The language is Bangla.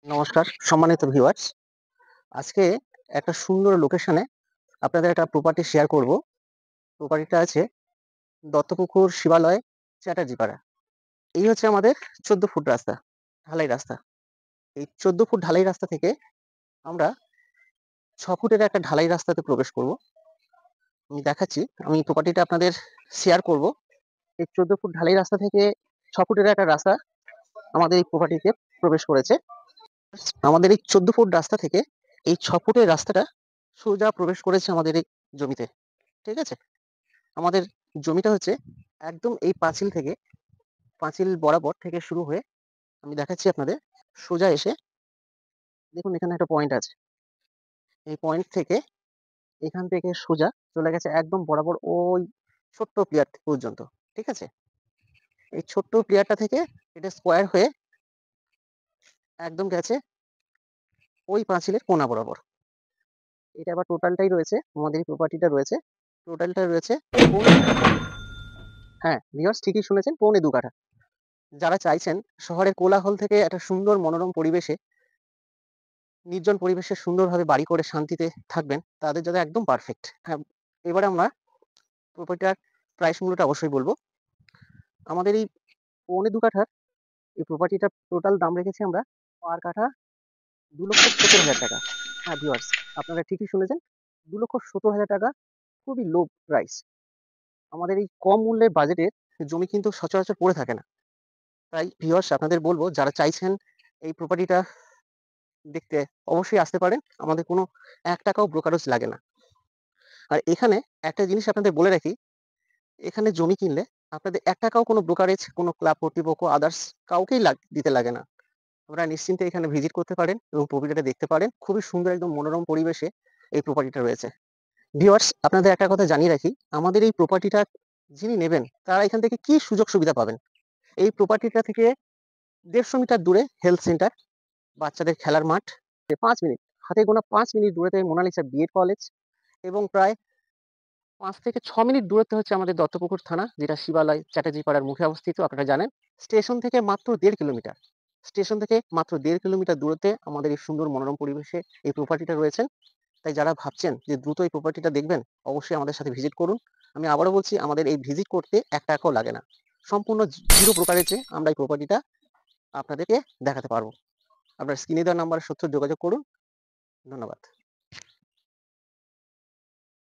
নমস্কার সম্মানিত ভিউয়ার্স। আজকে একটা সুন্দর লোকেশনে আপনাদের একটা প্রপার্টি শেয়ার করব। প্রপার্টিটা আছে দত্তপুকুর শিবালয় চ্যাটার্জিপাড়া। এই হচ্ছে আমাদের ১৪ ফুট রাস্তা, ঢালাই রাস্তা। এই ১৪ ফুট ঢালাই রাস্তা থেকে আমরা ৬ ফুটের একটা ঢালাই রাস্তাতে প্রবেশ করব। আমি দেখাচ্ছি, আমি প্রপার্টিটা আপনাদের শেয়ার করব। এই ১৪ ফুট ঢালাই রাস্তা থেকে ৬ ফুটের একটা রাস্তা আমাদের এই প্রপার্টিতে প্রবেশ করেছে। আমাদের এই ১৪ ফুট রাস্তা থেকে এই ৬ ফুটের রাস্তাটা সোজা প্রবেশ করেছে আমাদের এই জমিতে। ঠিক আছে? আমাদের জমিটা হচ্ছে একদম এই পাঁচিল বরাবর থেকে শুরু হয়ে আমি দেখাচ্ছি আপনাদের, সোজা এসে দেখুন এখানে একটা পয়েন্ট আছে। এই পয়েন্ট থেকে এখান থেকে সোজা চলে গেছে একদম বরাবর ওই ছোট্ট প্লেয়ার পর্যন্ত। ঠিক আছে? এই ছোট্ট প্লেয়ারটা থেকে এটা স্কোয়ার হয়ে একদম গেছে ওই পাঁচিলের কোনা বরাবর। এটা আবার টোটালটাই রয়েছে, আমাদের এই প্রপার্টিটা রয়েছে, টোটালটা রয়েছে পৌনে ২ কাঠা। হ্যাঁ, ভিউয়ার্স ঠিকই শুনেছেন, পৌনে ২ কাঠা। যারা চাইছেন শহরের কোলাহল থেকে একটা সুন্দর মনোরম পরিবেশে, নির্জন পরিবেশে সুন্দরভাবে বাড়ি করে শান্তিতে থাকবেন, তাদের জন্য একদম পারফেক্ট। হ্যাঁ, এবারে আমরা প্রপার্টিটার প্রাইস মূল্যটা অবশ্যই বলব। আমাদের এই পৌনে ২ কাঠার এই প্রপার্টিটার টোটাল দাম রেখেছি আমরা পার কাঠা ২,৭০,০০০ টাকা। হ্যাঁ ভিউয়ার্স, আপনারা ঠিকই শুনেছেন, ২,৭০,০০০ টাকা খুবই লো প্রাইস। আমাদের এই কম মূল্যের বাজেটের জমি কিন্তু সচরাচর পড়ে থাকে না। তাই ভিউয়ার্স আপনাদের বলব, যারা চাইছেন এই প্রপার্টিটা দেখতে অবশ্যই আসতে পারেন। আমাদের কোনো ৳১ ব্রোকারেজ লাগে না। আর এখানে একটা জিনিস আপনাদের বলে রাখি, এখানে জমি কিনলে আপনাদের ৳১ কোনো ব্রোকারেজ, কোনো ক্লাব কর্তৃপক্ষ, আদার্স কাউকেই দিতে লাগে না। আপনারা নিশ্চিন্তে এখানে ভিজিট করতে পারেন এবং প্রপার্টিটা দেখতে পারেন। খুবই সুন্দর একদম মনোরম পরিবেশে এই প্রপার্টিটা রয়েছে। ভিউয়ার্স আপনাদের একটা কথা জানিয়ে রাখি, আমাদের এই প্রপার্টিটা যিনি নেবেন তারা এখান থেকে কি সুযোগ সুবিধা পাবেন? এই প্রপার্টিটা থেকে ১৫০ মিটার দূরে হেলথ সেন্টার, বাচ্চাদের খেলার মাঠ, ৫ মিনিট, হাতে গোনা ৫ মিনিট দূরত্বে মোনালিসা বিএড কলেজ এবং প্রায় ৫ থেকে ৬ মিনিট দূরত্বে হচ্ছে আমাদের দত্তপুকুর থানা, যেটা শিবালয় চ্যাটার্জি পাড়ার মুখে অবস্থিত, আপনারা জানেন। স্টেশন থেকে মাত্র ১.৫ কিলোমিটার। স্টেশন থেকে মাত্র ১.৫ কিলোমিটার দূরত্বে আমাদের এই সুন্দর মনোরম পরিবেশে এই প্রপার্টিটা রয়েছে। তাই যারা ভাবছেন যে দ্রুত এই প্রপার্টিটা দেখবেন, অবশ্যই আমাদের সাথে ভিজিট করুন। আমি আবারও বলছি, আমাদের এই ভিজিট করতে ৳১ লাগে না। সম্পূর্ণ জিরো ব্রোকারেজে আমরা এই প্রপার্টিটা আপনাদেরকে দেখাতে পারবো। আপনার স্ক্রিনে দেওয়া নাম্বারে যোগাযোগ করুন। ধন্যবাদ।